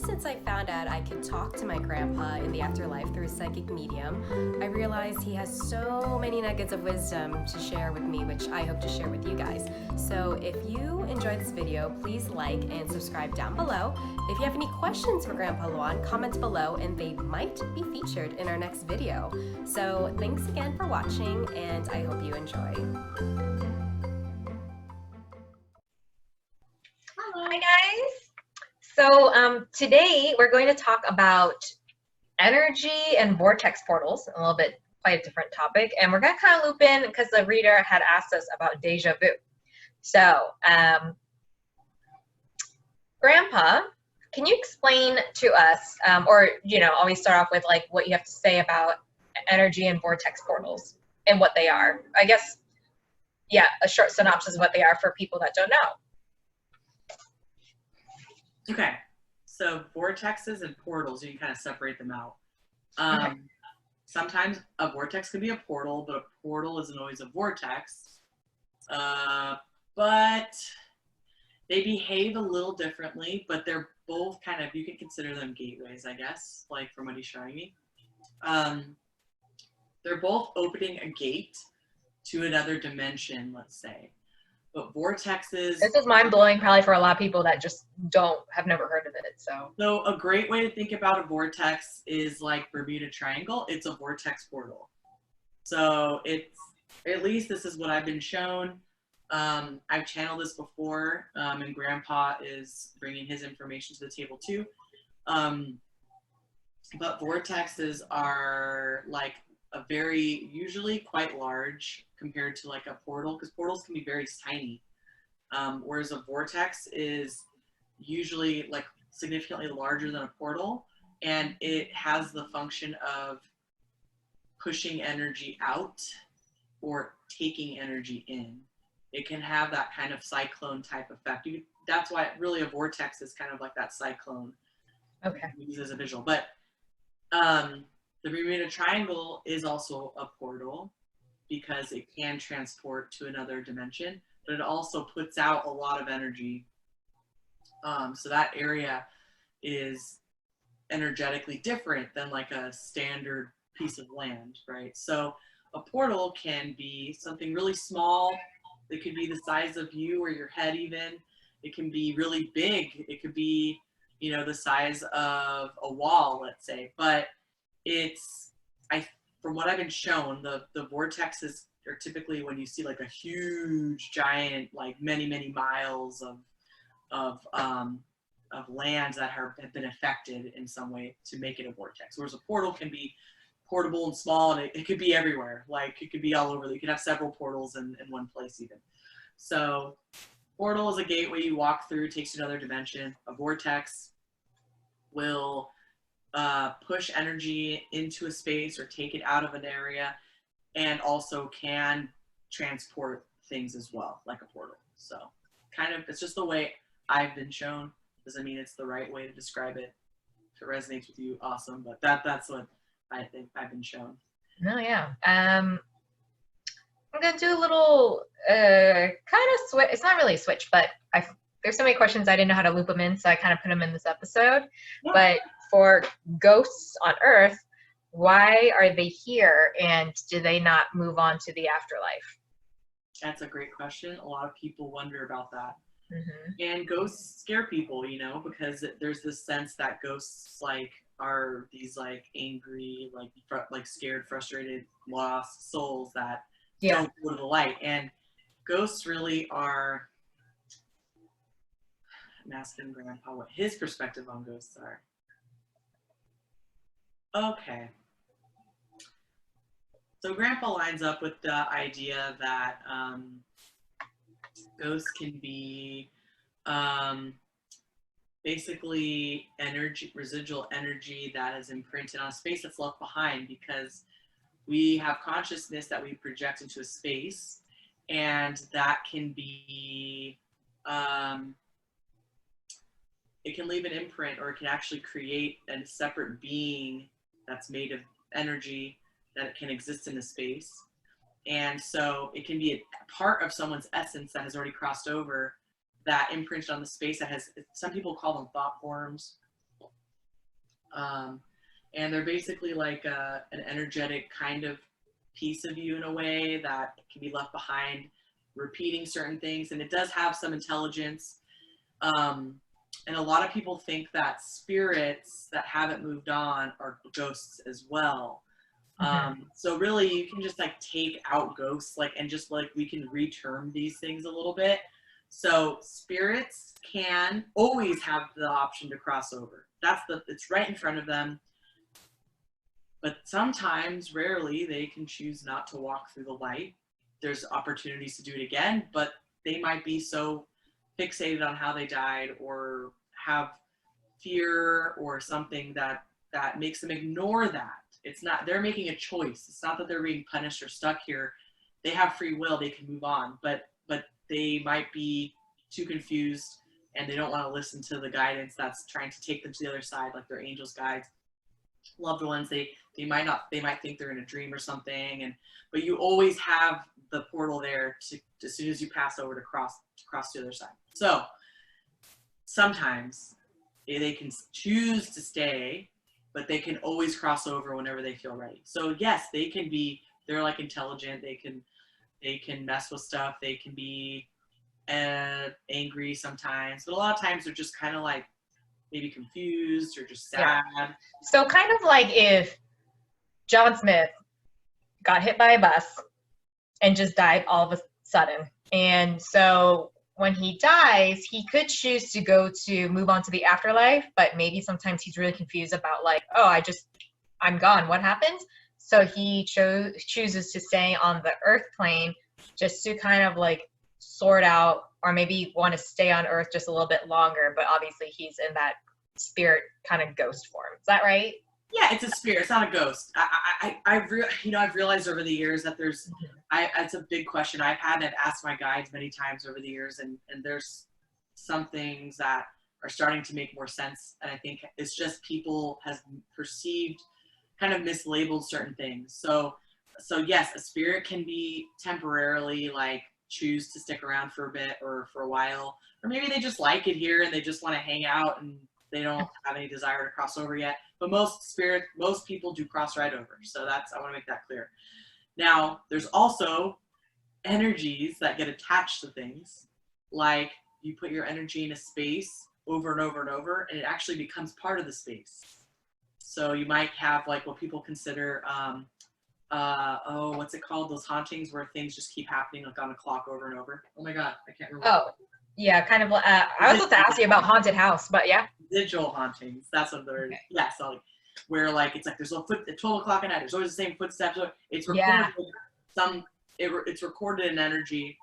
since I found out I could talk to my grandpa in the afterlife through a psychic medium, I realized he has so many nuggets of wisdom to share with me, which I hope to share with you guys. So if you enjoyed this video, please like and subscribe down below. If you have any questions for Grandpa Luan, comment below and they might be featured in our next video. So thanks again for watching, and I hope you enjoy. Hi guys. So today we're going to talk about energy and vortex portals, a little bit quite a different topic, and we're going to kind of loop in because the reader had asked us about deja vu. So Grandpa, can you explain to us, or always start off with like what you have to say about energy and vortex portals and what they are? I guess, yeah, a short synopsis of what they are for people that don't know. Okay, so vortexes and portals, you can kind of separate them out. Okay. Sometimes a vortex can be a portal, but a portal isn't always a vortex. But they behave a little differently, but they're both kind of, you can consider them gateways, I guess, like from what he's showing me. They're both opening a gate to another dimension, let's say. But vortexes... This is mind-blowing probably for a lot of people that just have never heard of it, so. So a great way to think about a vortex is like Bermuda Triangle. It's a vortex portal. So it's, at least this is what I've been shown. I've channeled this before, and Grandpa is bringing his information to the table too. But vortexes are like a very, usually quite large compared to like a portal, because portals can be very tiny. Whereas a vortex is usually like significantly larger than a portal, and it has the function of pushing energy out or taking energy in. It can have that kind of cyclone type effect. That's why really a vortex is kind of like that cyclone. Okay. Use as a visual. But the Bermuda Triangle is also a portal because it can transport to another dimension, but it also puts out a lot of energy. So that area is energetically different than like a standard piece of land, right? So a portal can be something really small. It could be the size of you or your head even. It can be really big. It could be, the size of a wall, let's say. But from what I've been shown, the vortexes are typically when you see like a huge, giant, like many miles of lands that have been affected in some way to make it a vortex. Whereas a portal can be portable and small, and it could be everywhere. Like it could be all over. You could have several portals in one place even. So portal is a gateway you walk through, takes you to another dimension. A vortex will push energy into a space or take it out of an area, and also can transport things as well, like a portal. So kind of, it's just the way I've been shown. Doesn't mean it's the right way to describe it. If it resonates with you, awesome. But that's what I think I've been shown. No, yeah. I'm gonna do a little kind of switch. It's not really a switch, but there's so many questions I didn't know how to loop them in, so I kind of put them in this episode. Yeah. But for ghosts on Earth, why are they here, and do they not move on to the afterlife? That's a great question. A lot of people wonder about that. Mm-hmm. And ghosts scare people, because there's this sense that ghosts are these angry, scared, frustrated, lost souls that don't go to the light. And ghosts really are. I'm asking Grandpa what his perspective on ghosts are. Okay. So Grandpa lines up with the idea that ghosts can be basically residual energy that is imprinted on a space that's left behind, because we have consciousness that we project into a space, and that can be it can leave an imprint, or it can actually create a separate being that's made of energy that can exist in the space. And so it can be a part of someone's essence that has already crossed over, that imprinted on the space, that has, some people call them thought forms, And they're basically like an energetic kind of piece of you in a way that can be left behind, repeating certain things, and it does have some intelligence. And a lot of people think that spirits that haven't moved on are ghosts as well. So really you can just like take out ghosts, like, and just like we can reterm these things a little bit. So spirits can always have the option to cross over. It's right in front of them. But sometimes, rarely, they can choose not to walk through the light. There's opportunities to do it again, but they might be so fixated on how they died or have fear or something that makes them ignore that. It's not, they're making a choice. It's not that they're being punished or stuck here. They have free will, they can move on, but they might be too confused and they don't want to listen to the guidance that's trying to take them to the other side, like their angels, guides, loved ones. They might think they're in a dream or something, but you always have the portal there to, as soon as you pass over, to cross to the other side. So sometimes they can choose to stay, but they can always cross over whenever they feel ready. So yes, they're like intelligent, they can mess with stuff, they can be angry sometimes, but a lot of times they're just kind of like maybe confused or just sad. Yeah. So kind of like if John Smith got hit by a bus and just died all of a sudden. And so when he dies, he could choose to move on to the afterlife, but maybe sometimes he's really confused about like, oh, I'm gone. What happened? So he chooses to stay on the earth plane just to kind of like sort out, or maybe want to stay on earth just a little bit longer, but obviously he's in that spirit kind of ghost form. Is that right? Yeah, it's a spirit. It's not a ghost. I've realized over the years that it's a big question I've had, and I've asked my guides many times over the years, and there's some things that are starting to make more sense. And I think it's just people has perceived, kind of mislabeled certain things. So yes, a spirit can be temporarily like choose to stick around for a bit or for a while, or maybe they just like it here and they just want to hang out and they don't have any desire to cross over yet. But most people do cross right over. So I want to make that clear. Now, there's also energies that get attached to things, like you put your energy in a space over and over and over, and it actually becomes part of the space. So you might have like what people consider, what's it called? Those hauntings where things just keep happening like on a clock over and over. Oh my God, I can't remember. Oh, yeah, kind of. I was supposed to ask you about haunted house, but yeah. Residual hauntings. That's what they're. Okay. Yeah, so where like it's like there's a foot at 12 o'clock at night. There's always the same footsteps. It's recorded. Yeah. It's recorded in energy,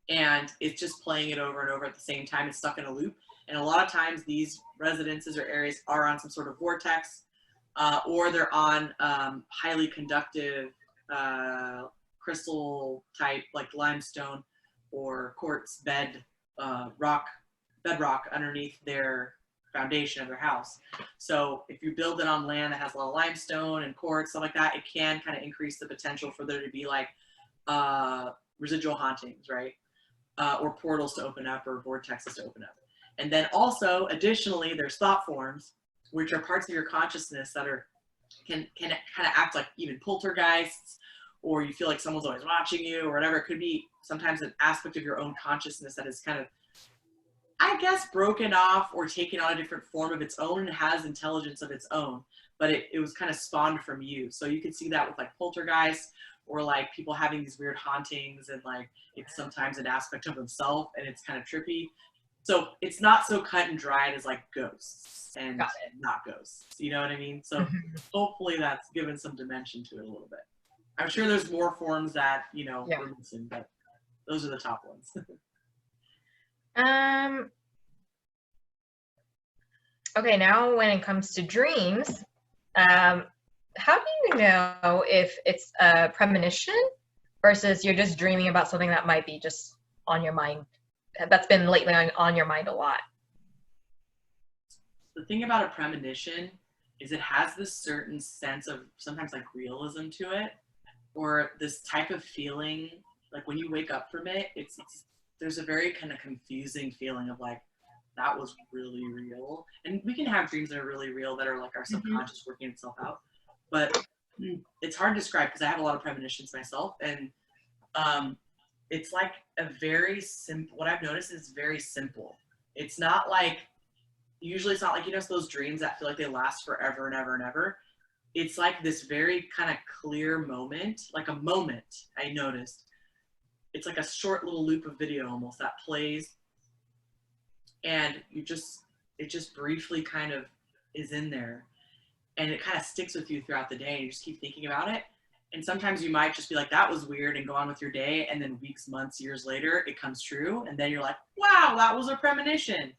and it's just playing it over and over at the same time. It's stuck in a loop, and a lot of times these residences or areas are on some sort of vortex, or they're on highly conductive crystal type like limestone or quartz bedrock underneath their foundation of their house. So if you build it on land that has a lot of limestone and quartz, stuff like that, it can kind of increase the potential for there to be like residual hauntings, right? Or portals to open up or vortexes to open up. And then also, additionally, there's thought forms, which are parts of your consciousness that can kind of act like even poltergeists, or you feel like someone's always watching you or whatever. It could be sometimes an aspect of your own consciousness that is kind of, I guess, broken off or taken on a different form of its own and has intelligence of its own, but it was kind of spawned from you. So you could see that with like poltergeists, or like people having these weird hauntings, and like it's sometimes an aspect of themselves and it's kind of trippy. So it's not so cut and dried as like ghosts and not ghosts. You know what I mean? So hopefully that's given some dimension to it a little bit. I'm sure there's more forms that, we're missing, but those are the top ones. Okay, now when it comes to dreams, how do you know if it's a premonition versus you're just dreaming about something that might be just on your mind, that's been lately on your mind a lot? The thing about a premonition is it has this certain sense of sometimes like realism to it, or this type of feeling, like when you wake up from it, there's a very kind of confusing feeling of like, that was really real. And we can have dreams that are really real, that are like our subconscious working itself out. But it's hard to describe because I have a lot of premonitions myself. And it's like a very simple, what I've noticed is very simple. It's not like, usually it's not like, you know, those dreams that feel like they last forever and ever and ever. It's like this very kind of clear moment, like a moment I noticed. It's like a short little loop of video almost that plays, and it just briefly kind of is in there, and it kind of sticks with you throughout the day, and you just keep thinking about it. And sometimes you might just be like, that was weird, and go on with your day, and then weeks, months, years later, it comes true, and then you're like, wow, that was a premonition.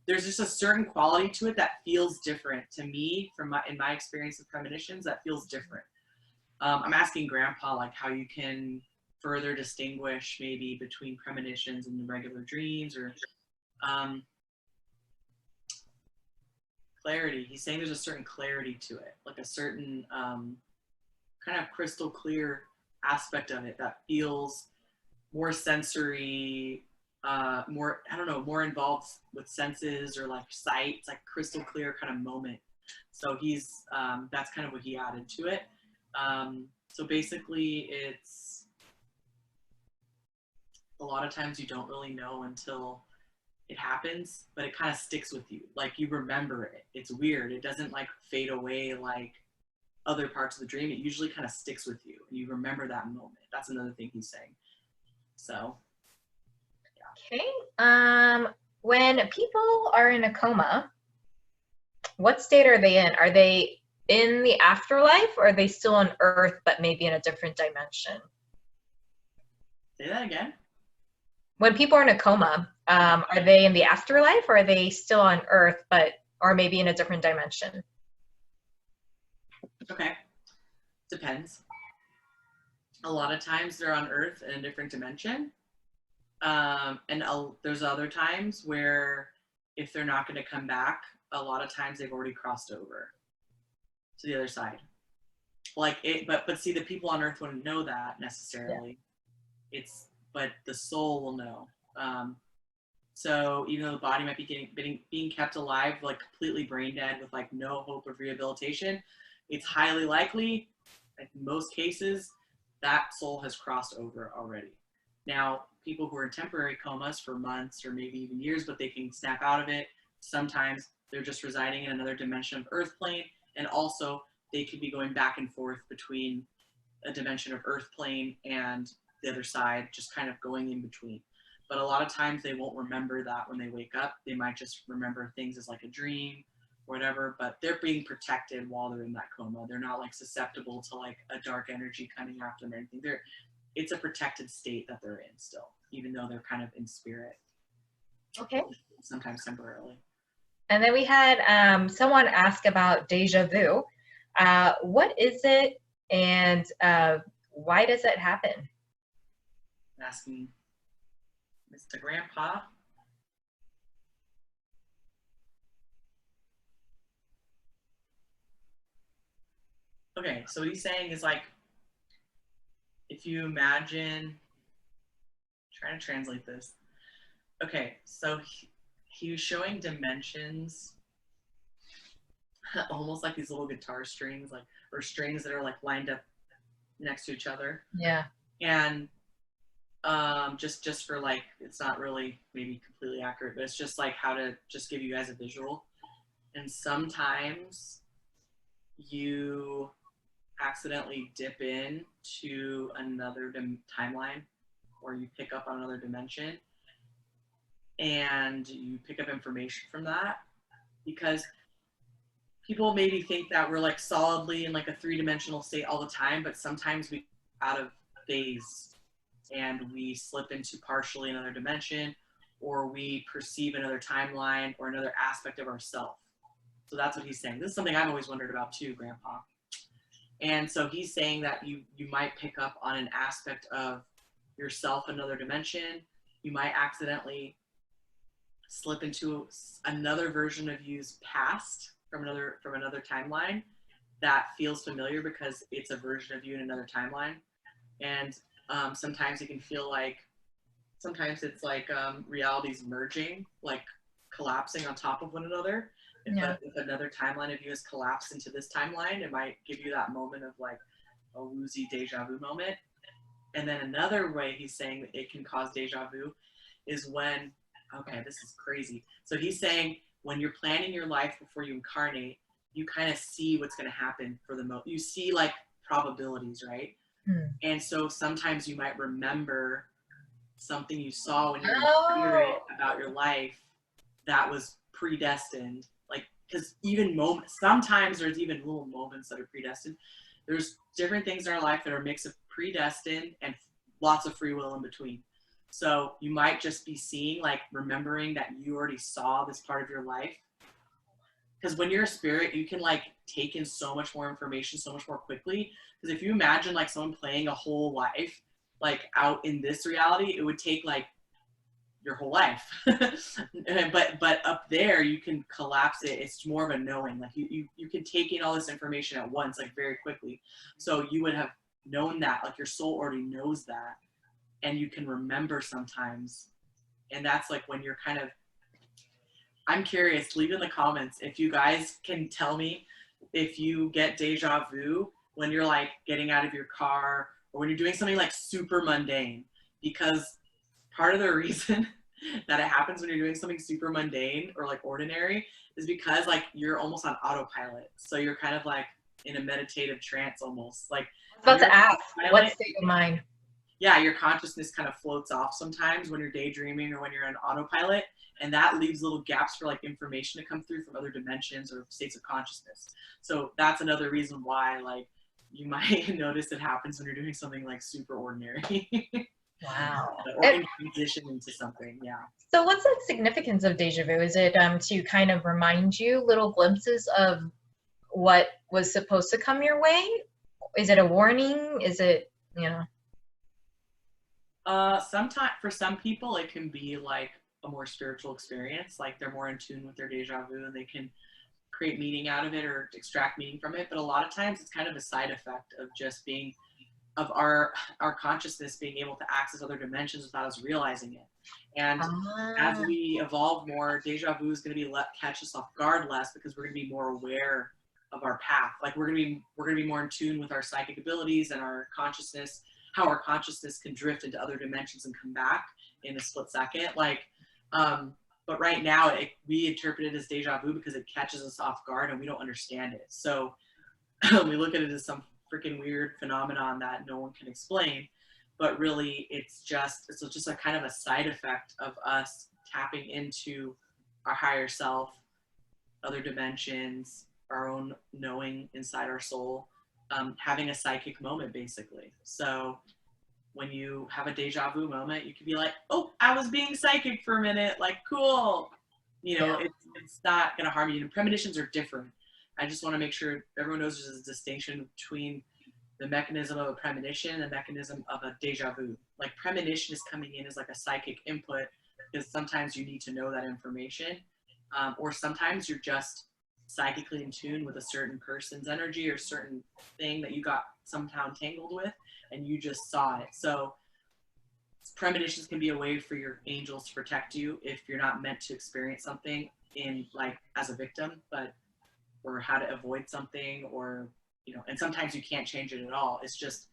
There's just a certain quality to it that feels different to me in my experience of premonitions. That feels different. I'm asking Grandpa like how you can further distinguish maybe between premonitions and the regular dreams, or clarity. He's saying there's a certain clarity to it, like a certain kind of crystal clear aspect of it that feels more sensory, more, I don't know, more involved with senses or like sight. It's like crystal clear kind of moment. So he's, that's kind of what he added to it. So basically it's, a lot of times you don't really know until it happens, but it kind of sticks with you. Like you remember it. It's weird. It doesn't like fade away like other parts of the dream. It usually kind of sticks with you and you remember that moment. That's another thing he's saying. So, yeah. Okay. When people are in a coma, what state are they in? Are they in the afterlife, or are they still on Earth but maybe in a different dimension? Say that again. When people are in a coma, are they in the afterlife, or are they still on Earth but or maybe in a different dimension? Okay. Depends. A lot of times they're on Earth in a different dimension. There's other times where if they're not going to come back, a lot of times they've already crossed over to the other side. Like it, but see, the people on Earth wouldn't know that necessarily. Yeah. But the soul will know. So even though the body might be being kept alive, like completely brain dead with like no hope of rehabilitation, it's highly likely, in most cases, that soul has crossed over already. Now, people who are in temporary comas for months or maybe even years, but they can snap out of it, sometimes they're just residing in another dimension of Earth plane, and also they could be going back and forth between a dimension of Earth plane and the other side, just kind of going in between. But a lot of times they won't remember that when they wake up. They might just remember things as like a dream or whatever, but they're being protected while they're in that coma. They're not like susceptible to like a dark energy coming after them or anything. It's a protected state that they're in still, even though they're kind of in spirit. Okay. Sometimes temporarily. And then we had someone ask about deja vu. What is it, and why does it happen? I'm asking Mr. Grandpa. Okay, so what he's saying is like, if you imagine, trying to translate this. Okay, so he was showing dimensions, almost like these little guitar strings, like, or strings that are like lined up next to each other. Yeah. And just for like, it's not really maybe completely accurate, but it's just like how to just give you guys a visual. And sometimes you accidentally dip in to another timeline, or you pick up on another dimension, and you pick up information from that, because people maybe think that we're like solidly in like a three-dimensional state all the time, but sometimes we out of phase and we slip into partially another dimension, or we perceive another timeline or another aspect of ourself. So that's what he's saying. This is something I've always wondered about too, Grandpa. And so he's saying that you might pick up on an aspect of yourself, another dimension. You might accidentally slip into another version of you's past from another timeline that feels familiar because it's a version of you in another timeline. And sometimes it can feel like, sometimes it's like reality's merging, like collapsing on top of one another. If another timeline of you has collapsed into this timeline, it might give you that moment of like a woozy deja vu moment. And then another way he's saying that it can cause deja vu is when, okay, this is crazy. So he's saying when you're planning your life before you incarnate, you kind of see what's going to happen for the most. You see like probabilities, right? And so sometimes you might remember something you saw when you were in spirit about your life that was predestined. Like, because even moments, sometimes there's even little moments that are predestined. There's different things in our life that are a mix of predestined and lots of free will in between. So you might just be seeing, like, remembering that you already saw this part of your life. Because when you're a spirit, you can like take in so much more information so much more quickly. Because if you imagine like someone playing a whole life like out in this reality, it would take like your whole life. but up there you can collapse it. It's more of a knowing. Like you can take in all this information at once, like very quickly. So you would have known that, like your soul already knows that, and you can remember sometimes. And that's like when you're kind of, I'm curious, leave in the comments if you guys can tell me if you get deja vu when you're like getting out of your car or when you're doing something like super mundane. Because part of the reason that it happens when you're doing something super mundane or like ordinary is because like you're almost on autopilot. So you're kind of like in a meditative trance almost. Like I was about to ask, what state of mind? Yeah, your consciousness kind of floats off sometimes when you're daydreaming or when you're in autopilot, and that leaves little gaps for like information to come through from other dimensions or states of consciousness. So that's another reason why like you might notice it happens when you're doing something like super ordinary. Wow. Or in transition into something, yeah. So what's the significance of deja vu? Is it to kind of remind you little glimpses of what was supposed to come your way? Is it a warning? Is it, you know? Sometimes for some people it can be like a more spiritual experience, like they're more in tune with their deja vu and they can create meaning out of it or extract meaning from it. But a lot of times it's kind of a side effect of just being, of our consciousness being able to access other dimensions without us realizing it. And as we evolve more, deja vu is going to be catch us off guard less, because we're going to be more aware of our path. Like we're going to be more in tune with our psychic abilities and our consciousness, how our consciousness can drift into other dimensions and come back in a split second. Like, but right now we interpret it as deja vu because it catches us off guard and we don't understand it. So we look at it as some freaking weird phenomenon that no one can explain, but really it's just a kind of a side effect of us tapping into our higher self, other dimensions, our own knowing inside our soul, having a psychic moment basically. So when you have a deja vu moment, you can be like, oh, I was being psychic for a minute, like cool, you know. Yeah. It's not going to harm you. And premonitions are different. I just want to make sure everyone knows there's a distinction between the mechanism of a premonition and the mechanism of a deja vu. Like premonition is coming in as like a psychic input because sometimes you need to know that information, or sometimes you're just psychically in tune with a certain person's energy or certain thing that you got somehow entangled with and you just saw it. So premonitions can be a way for your angels to protect you if you're not meant to experience something in like as a victim, but or how to avoid something, or you know, and sometimes you can't change it at all. It's just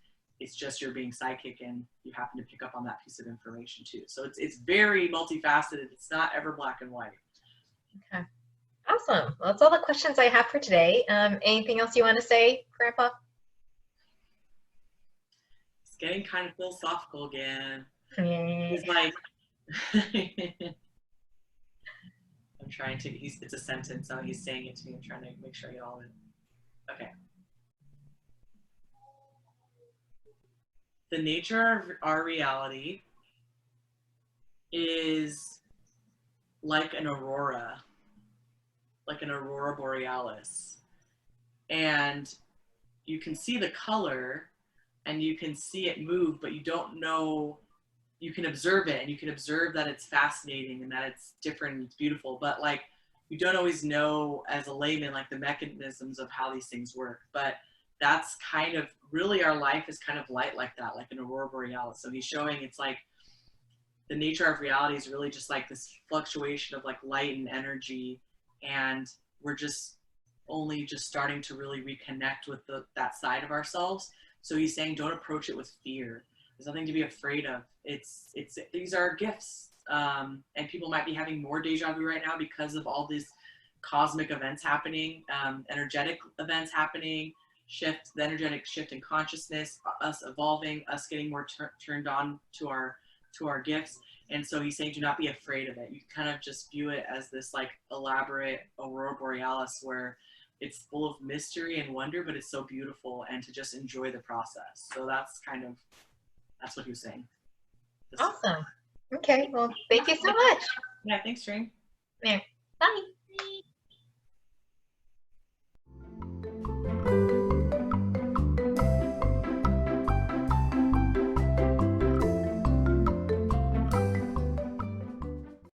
you're being psychic and you happen to pick up on that piece of information too. So it's very multifaceted. It's not ever black and white. Okay. Awesome. Well, that's all the questions I have for today. Anything else you want to say, Grandpa? It's getting kind of philosophical again. Yeah. He's like, I'm trying to, it's a sentence, so he's saying it to me. I'm trying to make sure I get all of it. Okay. The nature of our reality is like an aurora borealis. And you can see the color and you can see it move, but you don't know, you can observe it and you can observe that it's fascinating and that it's different and it's beautiful, but like you don't always know as a layman like the mechanisms of how these things work. But that's kind of really our life is kind of light like that, like an aurora borealis. So he's showing it's like the nature of reality is really just like this fluctuation of like light and energy, and we're just only just starting to really reconnect with that side of ourselves. So he's saying, don't approach it with fear. There's nothing to be afraid of. These are gifts, and people might be having more deja vu right now because of all these cosmic events happening, energetic events happening, the energetic shift in consciousness, us evolving, us getting more turned on to our gifts. And so he's saying, do not be afraid of it. You kind of just view it as this like elaborate aurora borealis where it's full of mystery and wonder, but it's so beautiful, and to just enjoy the process. So that's what he was saying. Awesome. Okay. Well, thank you so much. Yeah. Thanks, Ring. Yeah. Bye.